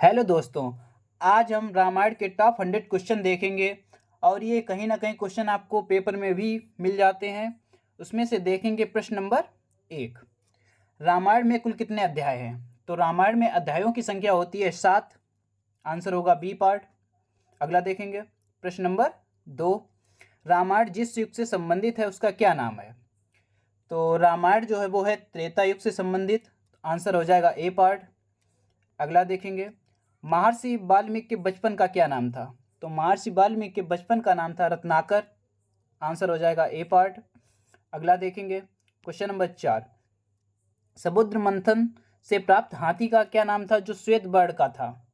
Hello दोस्तों। आज हम रामायण के टॉप 100 क्वेश्चन देखेंगे और ये कहीं ना कहीं क्वेश्चन आपको पेपर में भी मिल जाते हैं। उसमें से देखेंगे प्रश्न नंबर 1। रामायण में कुल कितने अध्याय हैं? तो रामायण में अध्यायों की संख्या होती है 7। आंसर होगा बी पार्ट। अगला देखेंगे प्रश्न नंबर 2। रामायण जिस युग से संबंधित है उसका क्या नाम है? तो रामायण जो है वो है त्रेता युग से संबंधित। आंसर हो जाएगा ए पार्ट। अगला देखेंगे महर्षि वाल्मीकि के बचपन का क्या नाम था? तो महर्षि वाल्मीकि के बचपन का नाम था रत्नाकर। आंसर हो जाएगा ए पार्ट। अगला देखेंगे क्वेश्चन नंबर 4। समुद्र मंथन से प्राप्त हाथी का क्या नाम था जो श्वेत वर्ण का था?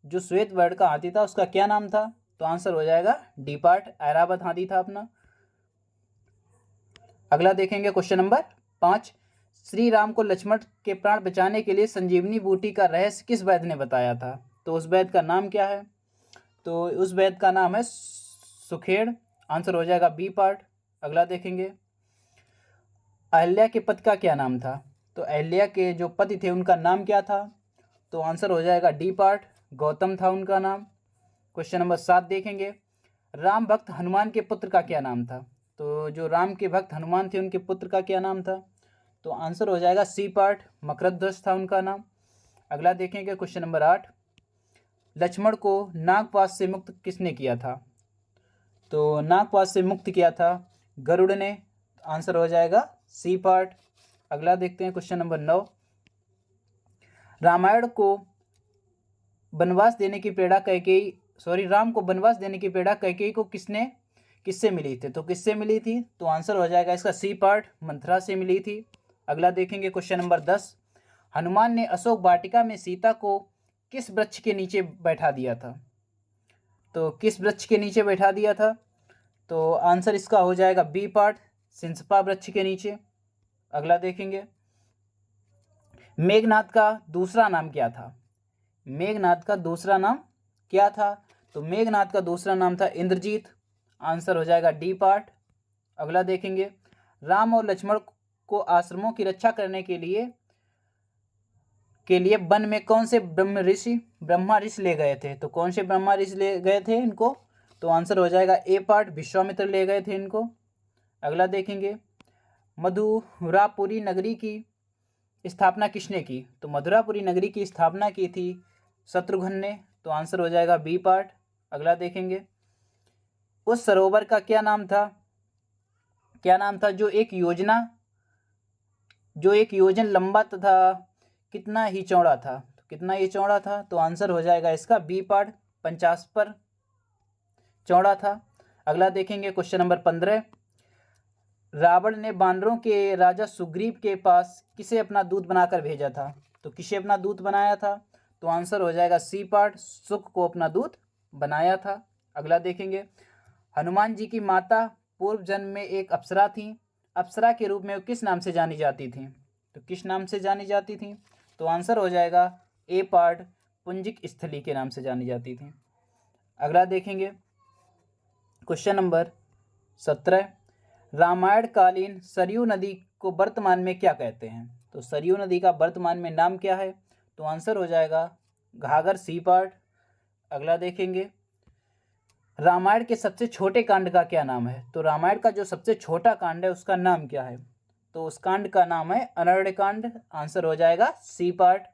जो श्वेत वर्ण का हाथी था उसका क्या नाम था? तो आंसर हो जाएगा डी पार्ट, ऐरावत हाथी था अपना। अगला देखेंगे क्वेश्चन नंबर 5। श्री राम को लक्ष्मण के प्राण बचाने के लिए संजीवनी बूटी का रहस्य किस वैद्य ने बताया था? तो उस वैद्य का नाम क्या है? तो उस वैद्य का नाम है सुखेड़। आंसर हो जाएगा बी पार्ट। अगला देखेंगे अहल्या के पति का क्या नाम था? तो अहल्या के जो पति थे उनका नाम क्या था? तो आंसर हो जाएगा डी पार्ट, गौतम था उनका नाम। क्वेश्चन नंबर 7 देखेंगे राम भक्त हनुमान के पुत्र का क्या नाम था? तो जो राम के भक्त हनुमान थे उनके पुत्र का क्या नाम था? तो आंसर हो जाएगा सी पार्ट, मकरध्वज था उनका नाम। अगला देखेंगे क्वेश्चन नंबर 8। लक्ष्मण को नागपाश से मुक्त किसने किया था? तो नागपाश से मुक्त किया था गरुड़ ने। आंसर हो जाएगा सी पार्ट। अगला देखते हैं क्वेश्चन नंबर 9। रामायण को वनवास देने की प्रेरणा राम को वनवास देने की प्रेरणा कैकेयी को किससे मिली थी? तो किससे मिली थी? तो आंसर हो जाएगा इसका सी पार्ट, मंथरा से मिली थी। अगला देखेंगे क्वेश्चन नंबर 10। हनुमान ने अशोक वाटिका में सीता को किस वृक्ष के नीचे बैठा दिया था? तो किस वृक्ष के नीचे बैठा दिया था? तो आंसर इसका हो जाएगा बी पार्ट, सिंसपा वृक्ष के नीचे। अगला देखेंगे मेघनाथ का दूसरा नाम क्या था? मेघनाथ का दूसरा नाम क्या था? तो मेघनाथ का दूसरा नाम था इंद्रजीत। आंसर हो जाएगा डी पार्ट। अगला देखेंगे राम और लक्ष्मण को आश्रमों की रक्षा करने के लिए वन में कौन से ब्रह्मा ऋषि ले गए थे? तो कौन से ब्रह्मा ऋषि ले गए थे इनको? तो आंसर हो जाएगा ए पार्ट, विश्वामित्र ले गए थे इनको। अगला देखेंगे मधुरापुरी नगरी की स्थापना किसने की? तो मधुरापुरी नगरी की स्थापना की थी शत्रुघ्न ने। तो आंसर हो जाएगा बी पार्ट। अगला देखेंगे उस सरोवर का क्या नाम था? जो एक योजन लंबा तथा कितना ही चौड़ा था? तो कितना ही चौड़ा था? तो आंसर हो जाएगा इसका बी पार्ट, 50 पर चौड़ा था। अगला देखेंगे क्वेश्चन नंबर 15। रावण ने बानरों के राजा सुग्रीव के पास किसे अपना दूत बनाकर भेजा था? तो किसे अपना दूत बनाया था? तो आंसर हो जाएगा सी पार्ट, सुख को अपना दूत बनाया था। अगला देखेंगे हनुमान जी की माता पूर्व जन्म में एक अप्सरा थी। अप्सरा के रूप में वो किस नाम से जानी जाती थी? तो किस नाम से जानी जाती थी? तो आंसर हो जाएगा ए पार्ट, पुंजिक स्थली के नाम से जानी जाती थी। अगला देखेंगे क्वेश्चन नंबर 17। रामायण कालीन सरयू नदी को वर्तमान में क्या कहते हैं? तो सरयू नदी का वर्तमान में नाम क्या है? तो आंसर हो जाएगा घाघर, सी पार्ट। अगला देखेंगे रामायण के सबसे छोटे कांड का क्या नाम है? तो रामायण का जो सबसे छोटा कांड है उसका नाम क्या है? तो उस कांड का नाम है अरण्य कांड। आंसर हो जाएगा सी पार्ट।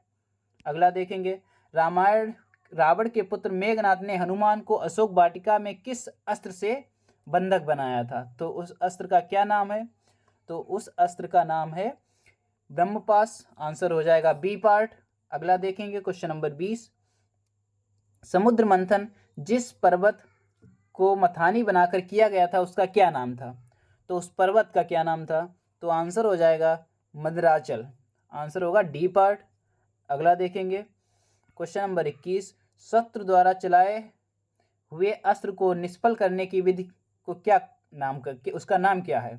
अगला देखेंगे रावण के पुत्र मेघनाथ ने हनुमान को अशोक वाटिका में किस अस्त्र से बंधक बनाया था? तो उस अस्त्र का क्या नाम है? तो उस अस्त्र का नाम है ब्रह्मपास। आंसर हो जाएगा बी पार्ट। अगला देखेंगे क्वेश्चन नंबर 20। समुद्र मंथन जिस पर्वत को मथानी बनाकर किया गया था उसका क्या नाम था? तो उस पर्वत का क्या नाम था? तो आंसर हो जाएगा मदराचल। आंसर होगा डी पार्ट। अगला देखेंगे क्वेश्चन नंबर 21। शत्रु द्वारा चलाए हुए अस्त्र को निष्फल करने की विधि को क्या नाम करके उसका नाम क्या है?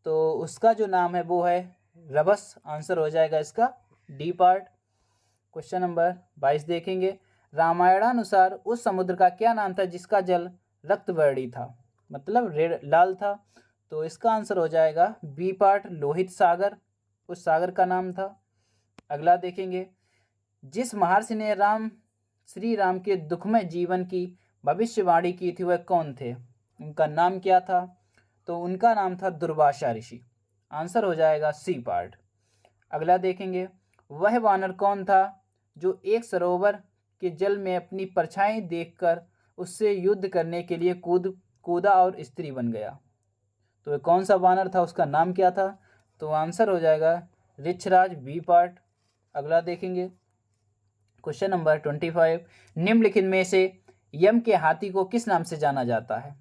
तो उसका जो नाम है वो है रभस। आंसर हो जाएगा इसका डी पार्ट। क्वेश्चन नंबर 22 देखेंगे रामायणानुसार उस समुद्र का क्या नाम था जिसका जल रक्तवर्णी था, मतलब रेड लाल था? तो इसका आंसर हो जाएगा बी पार्ट, लोहित सागर उस सागर का नाम था। अगला देखेंगे जिस महर्षि ने राम श्री राम के दुखमय जीवन की भविष्यवाणी की थी वह कौन थे? उनका नाम क्या था? तो उनका नाम था दुर्वासा ऋषि। आंसर हो जाएगा सी पार्ट। अगला देखेंगे, वह वानर कौन था जो एक सरोवर के जल में अपनी परछाई देखकर उससे युद्ध करने के लिए कूदा और स्त्री बन गया? तो वह कौन सा वानर था, उसका नाम क्या था? तो आंसर हो जाएगा ऋक्षराज, बी पार्ट। अगला देखेंगे, क्वेश्चन नंबर 25, निम्नलिखित में से यम के हाथी को किस नाम से जाना जाता है?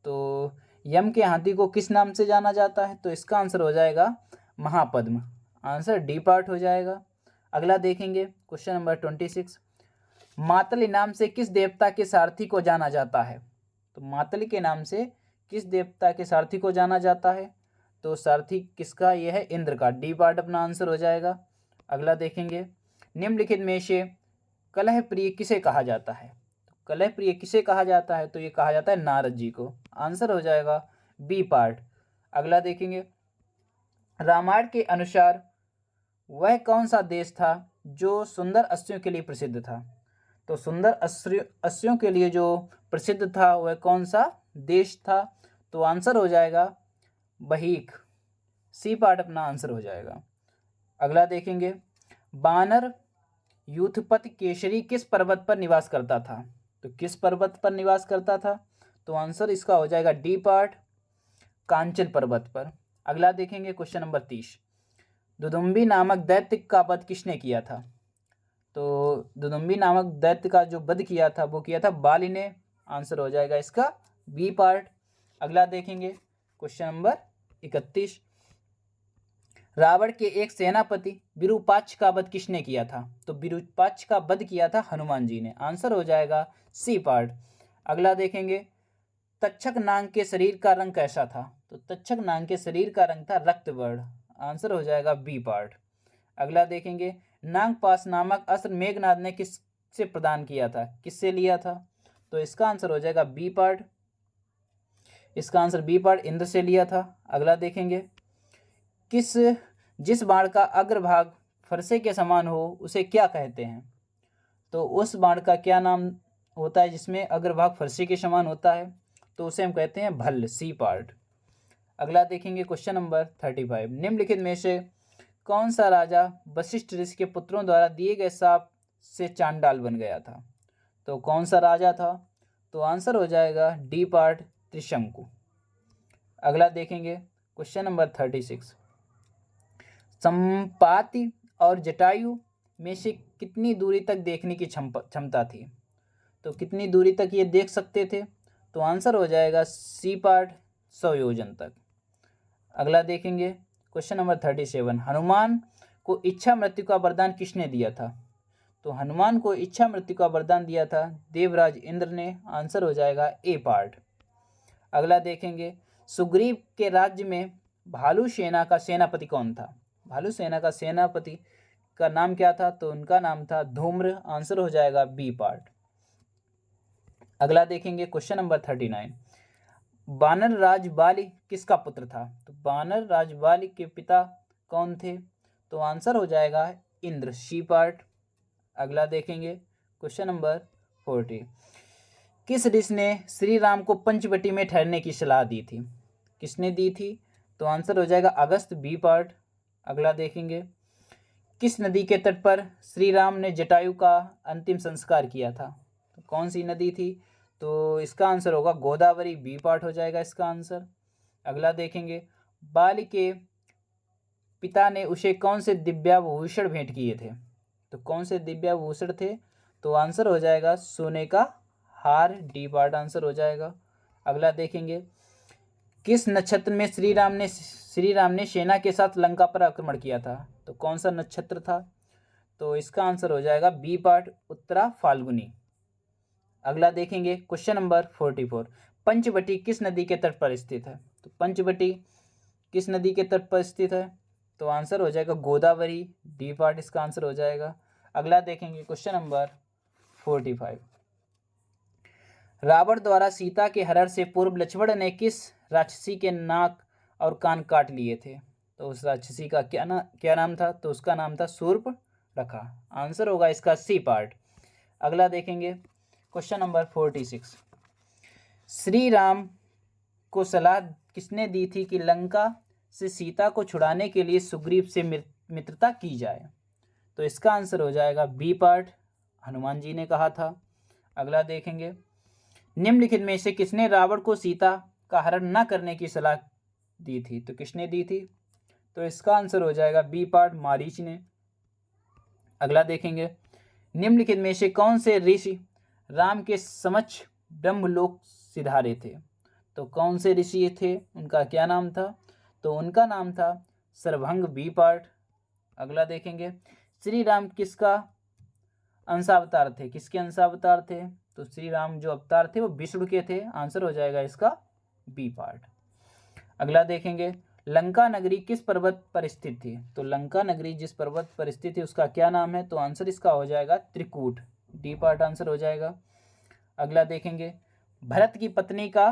तो यम के हाथी को किस नाम से जाना जाता है? तो इसका आंसर हो जाएगा महापद्म। आंसर डी पार्ट हो जाएगा। अगला देखेंगे, क्वेश्चन नंबर 26, मातली नाम से किस देवता के सारथी को जाना जाता है? तो मातली के नाम से किस देवता के सारथी को जाना जाता है? तो सारथी किसका? यह है इंद्र का। डी पार्ट अपना आंसर हो जाएगा। अगला देखेंगे, निम्नलिखित में से कलह प्रिय किसे कहा जाता है? तो कलह प्रिय किसे कहा जाता है? तो ये कहा जाता है नारद जी को। आंसर हो जाएगा बी पार्ट। अगला देखेंगे, रामायण के अनुसार वह कौन सा देश था जो सुंदर अस्सियों के लिए प्रसिद्ध था? तो सुंदर अस्सियों के लिए जो प्रसिद्ध था वह कौन सा देश था? तो आंसर हो जाएगा बहीख। सी पार्ट अपना आंसर हो जाएगा। अगला देखेंगे, बानर यूथपति केसरी किस पर्वत पर निवास करता था? तो किस पर्वत पर निवास करता था? तो आंसर इसका हो जाएगा डी पार्ट, कांचन पर्वत पर। अगला देखेंगे, क्वेश्चन नंबर 30, दुदुम्बी नामक दैत्य का वध किसने किया था? तो दुदुम्बी नामक दैत्य का जो वध किया था वो किया था बाली ने। आंसर हो जाएगा इसका बी पार्ट। अगला देखेंगे, क्वेश्चन नंबर 31, रावण के एक सेनापति विरूपाक्ष का वध किसने किया था? तो विरूपाक्ष का वध किया था हनुमान जी ने। आंसर हो जाएगा सी पार्ट। अगला देखेंगे, तक्षक नाग के शरीर का रंग कैसा था? तो तक्षक नाग के शरीर का रंग था रक्तवर्ण। आंसर हो जाएगा बी पार्ट। अगला देखेंगे, नागपाश नामक अस्त्र मेघनाद ने किससे प्रदान किया था, किससे लिया था? तो इसका आंसर हो जाएगा बी पार्ट। इसका आंसर बी पार्ट, इंद्र से लिया था। अगला देखेंगे, जिस बाण का अग्रभाग फरसे के समान हो उसे क्या कहते हैं? तो उस बाण का क्या नाम होता है जिसमें अग्रभाग फरसे के समान होता है? तो उसे हम कहते हैं भल्ल। C part. अगला देखेंगे, क्वेश्चन नंबर 35, निम्नलिखित में से कौन सा राजा वशिष्ठ ऋषि के पुत्रों द्वारा दिए गए शाप से चांडाल बन गया था? तो कौन सा राजा था? तो आंसर हो जाएगा डी पार्ट, त्रिशंकु। अगला देखेंगे, क्वेश्चन नंबर 36, संपाति और जटायु में से कितनी दूरी तक देखने की क्षमता थी? तो कितनी दूरी तक ये देख सकते थे? तो आंसर हो जाएगा सी पार्ट, 100 योजन तक। अगला देखेंगे, क्वेश्चन नंबर 37, हनुमान को इच्छा मृत्यु का वरदान किसने दिया था? तो हनुमान को इच्छा मृत्यु का वरदान दिया था देवराज इंद्र ने। आंसर हो जाएगा ए पार्ट। अगला देखेंगे, सुग्रीव के राज्य में भालू सेना का सेनापति कौन था? भालू सेना का सेनापति का नाम क्या था? तो उनका नाम था धूम्र। आंसर हो जाएगा बी पार्ट। अगला देखेंगे, क्वेश्चन नंबर 39, बानर राज बाली किसका पुत्र था? तो बानर राज बाली के पिता कौन थे? तो आंसर हो जाएगा इंद्र। C part. अगला देखेंगे, क्वेश्चन नंबर 40, किस ऋषि ने श्री राम को पंचवटी में ठहरने की सलाह दी थी? किसने दी थी? तो आंसर हो जाएगा अगस्त। B part. अगला देखेंगे, किस नदी के तट पर श्री राम ने जटायु का अंतिम संस्कार किया था? तो कौन सी नदी थी? तो इसका आंसर होगा गोदावरी। बी पार्ट हो जाएगा इसका आंसर। अगला देखेंगे, बाली के पिता ने उसे कौन से दिव्याभूषण भेंट किए थे? तो कौन से दिव्याभूषण थे? तो आंसर हो जाएगा सोने का हार। डी पार्ट आंसर हो जाएगा। अगला देखेंगे, किस नक्षत्र में श्री राम ने सेना के साथ लंका पर आक्रमण किया था? तो कौन सा नक्षत्र था? तो इसका आंसर हो जाएगा बी पार्ट, उत्तरा फाल्गुनी। अगला देखेंगे, क्वेश्चन नंबर 44, पंचवटी किस नदी के तट पर स्थित है? तो पंचवटी किस नदी के तट पर स्थित है? तो आंसर हो जाएगा गोदावरी। डी पार्ट इसका आंसर हो जाएगा। अगला देखेंगे, क्वेश्चन नंबर 45, रावण द्वारा सीता के हरण से पूर्व लक्ष्मण ने किस राक्षसी के नाक और कान काट लिए थे? तो उस राक्षसी का क्या नाम था? तो उसका नाम था शूर्पणखा। आंसर होगा इसका सी पार्ट। अगला देखेंगे क्वेश्चन नंबर 46। श्री राम को सलाह किसने दी थी कि लंका से सीता को छुड़ाने के लिए सुग्रीव से मित्रता की जाए? तो इसका आंसर हो जाएगा बी पार्ट, हनुमान जी ने कहा था। अगला देखेंगे, निम्नलिखित में से किसने रावण को सीता का हरण न करने की सलाह दी थी? तो किसने दी थी? तो इसका आंसर हो जाएगा बी पार्ट, मारीच ने। अगला देखेंगे, निम्नलिखित में से कौन से ऋषि राम के समक्ष ब्रह्मलोक सिधारे थे? तो कौन से ऋषि थे, उनका क्या नाम था? तो उनका नाम था सर्वभंग, बी पार्ट। अगला देखेंगे, श्री राम किसका अंशावतार थे? किसके अंशावतार थे? तो श्री राम जो अवतार थे वो विष्णु के थे। आंसर हो जाएगा इसका बी पार्ट। अगला देखेंगे, लंका नगरी किस पर्वत पर स्थित थी? तो लंका नगरी जिस पर्वत पर स्थित है उसका क्या नाम है? तो आंसर इसका हो जाएगा त्रिकूट, डी पार्ट आंसर हो जाएगा। अगला देखेंगे, भरत की पत्नी का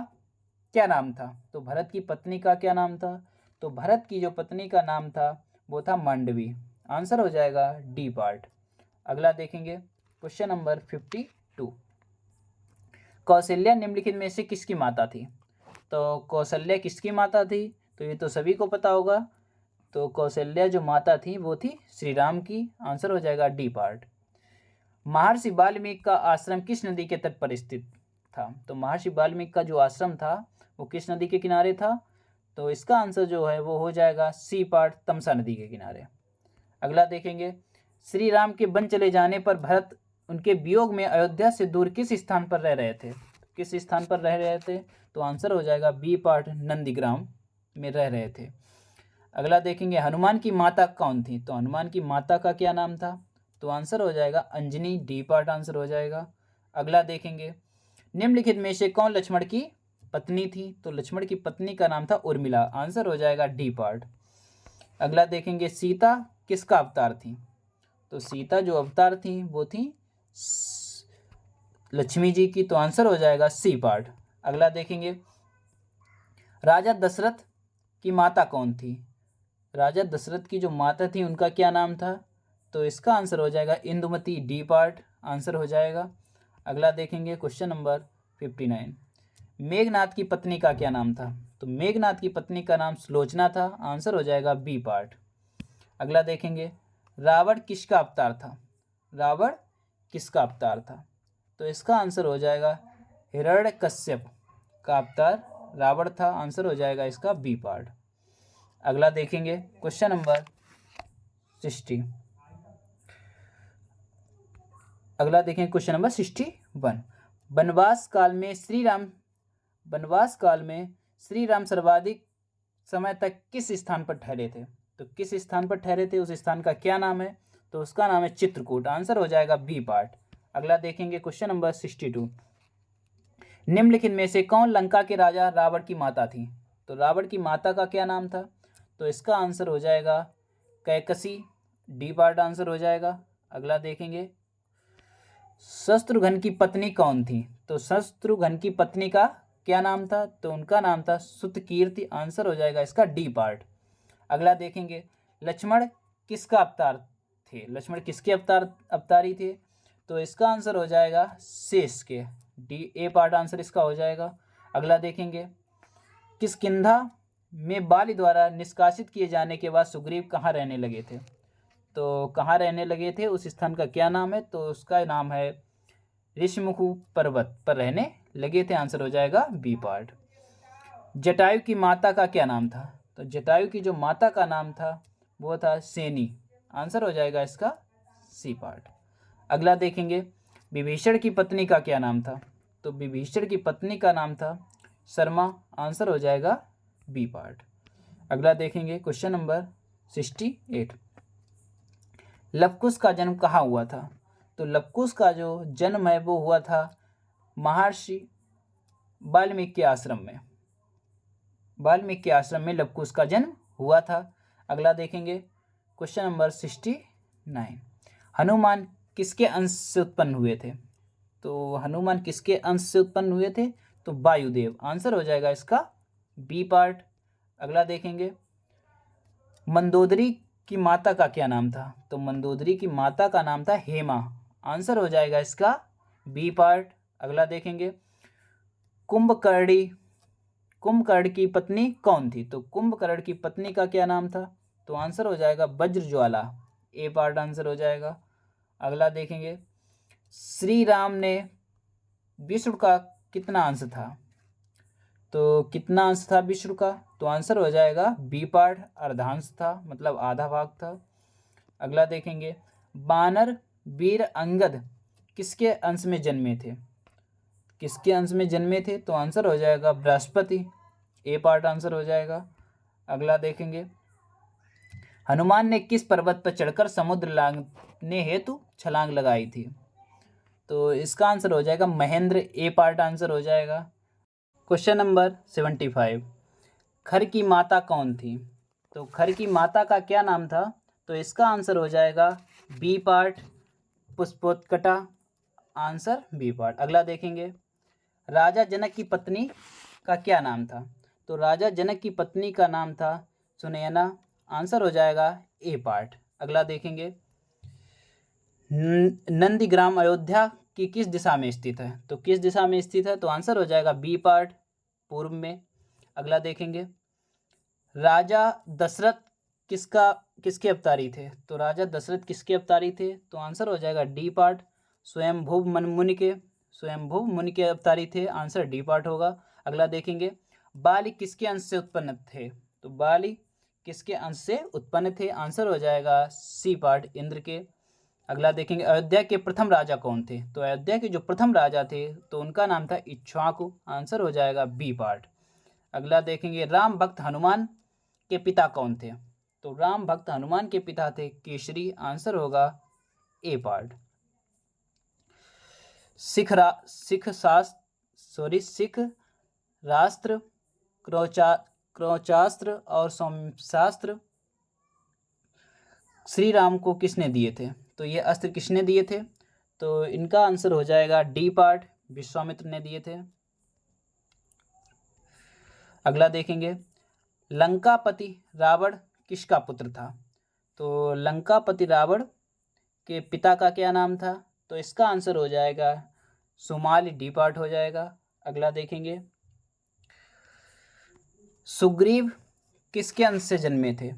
क्या नाम था? तो भरत की पत्नी का क्या नाम था? तो भरत की जो पत्नी का नाम था वो था मंडवी। आंसर हो जाएगा डी पार्ट। अगला देखेंगे क्वेश्चन नंबर 52। कौशल्या निम्नलिखित में से किसकी माता थी? तो कौशल्या किसकी माता थी? तो ये तो सभी को पता होगा। तो कौशल्या जो माता थी वो थी श्री राम की। आंसर हो जाएगा डी पार्ट। महर्षि वाल्मीकि का आश्रम किस नदी के तट पर स्थित था? तो महर्षि वाल्मीकि का जो आश्रम था वो किस नदी के किनारे था? तो इसका आंसर जो है वो हो जाएगा सी पार्ट, तमसा नदी के किनारे। अगला देखेंगे, श्री राम के वन चले जाने पर भरत उनके वियोग में अयोध्या से दूर किस स्थान पर रह रहे थे? किस स्थान पर रह रहे थे? तो आंसर हो जाएगा बी पार्ट, नंदीग्राम में रह रहे थे। अगला देखेंगे, हनुमान की माता कौन थी? तो हनुमान की माता का क्या नाम था? तो आंसर हो जाएगा अंजनी, डी पार्ट आंसर हो जाएगा। अगला देखेंगे, निम्नलिखित में से कौन लक्ष्मण की पत्नी थी? तो लक्ष्मण की पत्नी का नाम था उर्मिला। आंसर हो जाएगा डी पार्ट। अगला देखेंगे, सीता किसका अवतार थी? तो सीता जो अवतार थी वो थी लक्ष्मी जी की। तो आंसर हो जाएगा सी पार्ट। अगला देखेंगे, राजा दशरथ की माता कौन थी? राजा दशरथ की जो माता थी उनका क्या नाम था? तो इसका आंसर हो जाएगा इंदुमती, डी पार्ट आंसर हो जाएगा। अगला देखेंगे क्वेश्चन नंबर 59। मेघनाथ की पत्नी का क्या नाम था? तो मेघनाथ की पत्नी का नाम सुलोचना था। आंसर हो जाएगा बी पार्ट। अगला देखेंगे, रावण किसका अवतार था? रावण किसका अवतार था? तो इसका आंसर हो जाएगा हिरण्यकश्यप का अवतार रावण था। आंसर हो जाएगा इसका बी पार्ट। अगला देखेंगे क्वेश्चन नंबर 60। अगला देखेंगे क्वेश्चन नंबर 61। वनवास काल में श्री राम सर्वाधिक समय तक किस स्थान पर ठहरे थे? तो किस स्थान पर ठहरे थे, उस स्थान का क्या नाम है? तो उसका नाम है चित्रकूट। आंसर हो जाएगा बी पार्ट। अगला देखेंगे क्वेश्चन नंबर 62। निम्नलिखित में से कौन लंका के राजा रावण की माता थी? तो रावण की माता का क्या नाम था? तो इसका आंसर हो जाएगा कैकसी, डी पार्ट आंसर हो जाएगा। अगला देखेंगे, शत्रुघ्न की पत्नी कौन थी? तो शत्रुघ्न की पत्नी का क्या नाम था? तो उनका नाम था सुतकीर्ति। आंसर हो जाएगा इसका डी पार्ट। अगला देखेंगे, लक्ष्मण किसका अवतार थे? लक्ष्मण किसके अवतारी थे? तो इसका आंसर हो जाएगा शेष के, डी ए पार्ट आंसर इसका हो जाएगा। अगला देखेंगे, किष्किंधा में बाली द्वारा निष्कासित किए जाने के बाद सुग्रीव कहाँ रहने लगे थे? तो कहाँ रहने लगे थे, उस स्थान का क्या नाम है? तो उसका नाम है ऋषिमुखु पर्वत पर रहने लगे थे। आंसर हो जाएगा बी पार्ट। जटायु की माता का क्या नाम था? तो जटायु की जो माता का नाम था वो था सेनी। आंसर हो जाएगा इसका सी पार्ट। अगला देखेंगे, विभीषण की पत्नी का क्या नाम था? तो विभीषण की पत्नी का नाम था शर्मा। आंसर हो जाएगा बी पार्ट। अगला देखेंगे क्वेश्चन नंबर 68। लवकुश का जन्म कहाँ हुआ था? तो लवकुश का जो जन्म है वो हुआ था महर्षि वाल्मीकि के आश्रम में। वाल्मीकि के आश्रम में लवकुश का जन्म हुआ था। अगला देखेंगे क्वेश्चन नंबर 69। हनुमान किसके अंश से उत्पन्न हुए थे? तो हनुमान किसके अंश से उत्पन्न हुए थे? तो वायुदेव। आंसर हो जाएगा इसका बी पार्ट। अगला देखेंगे, मंदोदरी की माता का क्या नाम था? तो मंदोदरी की माता का नाम था हेमा। आंसर हो जाएगा इसका बी पार्ट। अगला देखेंगे, कुंभकर्ण की पत्नी कौन थी? तो कुंभकर्ण की पत्नी का क्या नाम था? तो आंसर हो जाएगा वज्रज्वाला, ए पार्ट आंसर हो जाएगा। अगला देखेंगे, श्री राम ने विष्णु का कितना अंश था? तो कितना अंश था विष्णु का? तो आंसर हो जाएगा बी पार्ट, अर्धांश था, मतलब आधा भाग था। अगला देखेंगे, बानर वीर अंगद किसके अंश में जन्मे थे? किसके अंश में जन्मे थे? तो आंसर हो जाएगा बृहस्पति, ए पार्ट आंसर हो जाएगा। अगला देखेंगे, हनुमान ने किस पर्वत पर चढ़कर समुद्र लांघने हेतु छलांग लगाई थी? तो इसका आंसर हो जाएगा महेंद्र, ए पार्ट आंसर हो जाएगा। क्वेश्चन नंबर 75, खर की माता कौन थी? तो खर की माता का क्या नाम था? तो इसका आंसर हो जाएगा B part, Pushpotkata, answer B part. अगला देखेंगे, राजा जनक की पत्नी का क्या नाम था? तो राजा जनक की पत्नी का नाम था सुनयना, आंसर हो जाएगा ए पार्ट। अगला देखेंगे, नंदीग्राम अयोध्या की किस दिशा में स्थित है? तो किस दिशा में स्थित है? तो आंसर हो जाएगा बी पार्ट, पूर्व में। अगला देखेंगे, राजा दशरथ किसके अवतारी थे? तो राजा दशरथ किसके अवतारी थे? तो आंसर हो जाएगा डी पार्ट, स्वयंभुव मुनि के अवतारी थे, आंसर डी पार्ट होगा। अगला देखेंगे, बाली किसके अंश से उत्पन्न थे? तो बाली किसके अंश से उत्पन्न थे? आंसर हो जाएगा सी पार्ट, इंद्र के। अगला देखेंगे, अयोध्या के प्रथम राजा कौन थे? तो अयोध्या के जो प्रथम राजा थे तो उनका नाम था इक्ष्वाकु, आंसर हो जाएगा बी पार्ट। अगला देखेंगे, राम भक्त हनुमान के पिता कौन थे? तो राम भक्त हनुमान के पिता थे केसरी, आंसर होगा ए पार्ट। सिख राष्ट्र, क्रोचास्त्र और सोमशास्त्र श्री राम को किसने दिए थे? तो ये अस्त्र किसने दिए थे? तो इनका आंसर हो जाएगा डी पार्ट, विश्वामित्र ने दिए थे। अगला देखेंगे, लंकापति रावण किसका पुत्र था? तो लंकापति रावण के पिता का क्या नाम था? तो इसका आंसर हो जाएगा सुमाली, डी पार्ट हो जाएगा। अगला देखेंगे, सुग्रीव किसके अंश से जन्मे थे?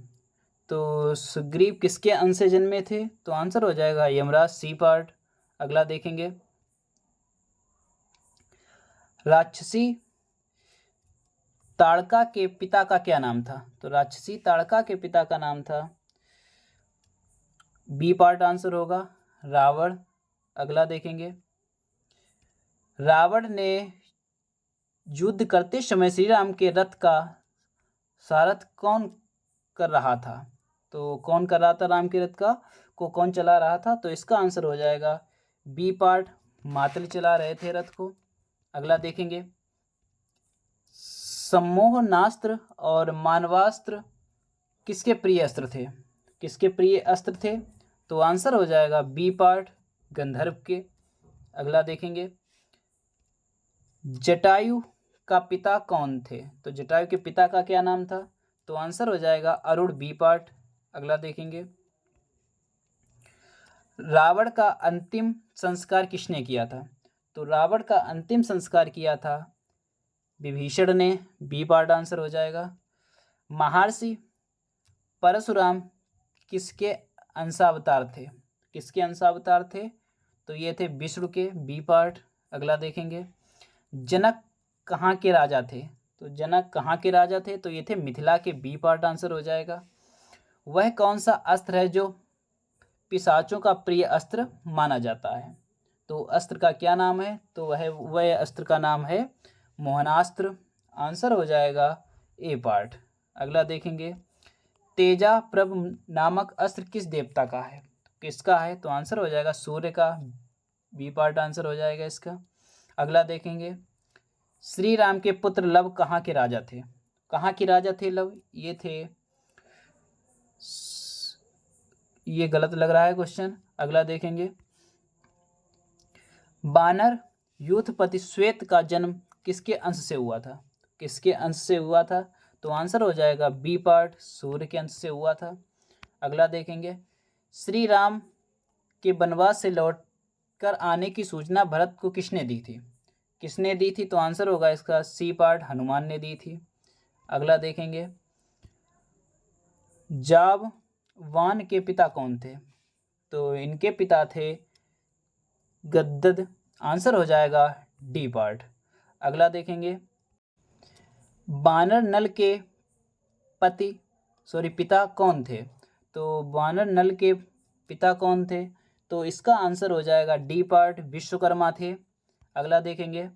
तो सुग्रीव किसके अंश से जन्मे थे? तो आंसर हो जाएगा यमराज, सी पार्ट। अगला देखेंगे, राक्षसी ताड़का के पिता का क्या नाम था? तो राक्षसी ताड़का के पिता का नाम था, बी पार्ट आंसर होगा, रावण। अगला देखेंगे, रावण ने युद्ध करते समय श्री राम के रथ का सारथ कौन कर रहा था? तो कौन कर रहा था राम के रथ का को कौन चला रहा था? तो इसका आंसर हो जाएगा बी पार्ट, मातली चला रहे थे रथ को। अगला देखेंगे, सम्मोहनास्त्र और मानवास्त्र किसके प्रिय अस्त्र थे? किसके प्रिय अस्त्र थे? तो आंसर हो जाएगा बी पार्ट, गंधर्व के। अगला देखेंगे, जटायु का पिता कौन थे? तो जटायु के पिता का क्या नाम था? तो आंसर हो जाएगा अरुण, बी पार्ट। अगला देखेंगे, रावण का अंतिम संस्कार किसने किया था? तो रावण का अंतिम संस्कार किया था विभीषण ने, बी पार्ट आंसर हो जाएगा। महर्षि परशुराम किसके अंशावतार थे? किसके अंशावतार थे? तो ये थे विष्णु के, बी पार्ट। अगला देखेंगे, जनक कहाँ के राजा थे? तो जनक कहाँ के राजा थे? तो ये थे मिथिला के, बी पार्ट आंसर हो जाएगा। वह कौन सा अस्त्र है जो पिशाचों का प्रिय अस्त्र माना जाता है? तो अस्त्र का क्या नाम है? तो वह अस्त्र का नाम है मोहनास्त्र, आंसर हो जाएगा ए पार्ट। अगला देखेंगे, तेजा प्रभ नामक अस्त्र किस देवता का है? किसका है? तो आंसर हो जाएगा सूर्य का, बी पार्ट आंसर हो जाएगा इसका। अगला देखेंगे, श्री राम के पुत्र लव कहाँ के राजा थे? कहाँ के राजा थे लव? ये गलत लग रहा है क्वेश्चन। अगला देखेंगे, बानर यूथपति श्वेत का जन्म किसके अंश से हुआ था? किसके अंश से हुआ था? तो आंसर हो जाएगा बी पार्ट, सूर्य के अंश से हुआ था। अगला देखेंगे, श्री राम के वनवास से कर आने की सूचना भरत को किसने दी थी? किसने दी थी? तो आंसर होगा इसका सी पार्ट, हनुमान ने दी थी। अगला देखेंगे, जाबवान के पिता कौन थे? तो इनके पिता थे गदद। आंसर हो जाएगा डी पार्ट। अगला देखेंगे, बानर नल के पिता कौन थे? तो बानर नल के पिता कौन थे? तो इसका आंसर हो जाएगा डी पार्ट, विश्वकर्मा थे। अगला देखेंगे,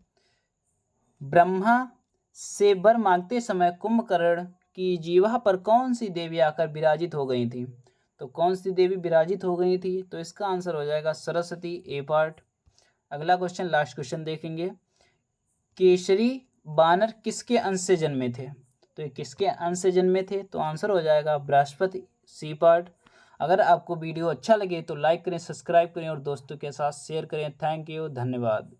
ब्रह्मा से वर मांगते समय कुंभकर्ण की जीवा पर कौन सी देवी आकर विराजित हो गई थी? तो कौन सी देवी विराजित हो गई थी? तो इसका आंसर हो जाएगा सरस्वती, ए पार्ट। अगला क्वेश्चन, लास्ट क्वेश्चन देखेंगे, केसरी बानर किसके अंश से जन्मे थे? तो ये किसके अंश से जन्मे थे? तो आंसर हो जाएगा बृहस्पति, सी पार्ट। अगर आपको वीडियो अच्छा लगे तो लाइक करें, सब्सक्राइब करें और दोस्तों के साथ शेयर करें। थैंक यू, धन्यवाद।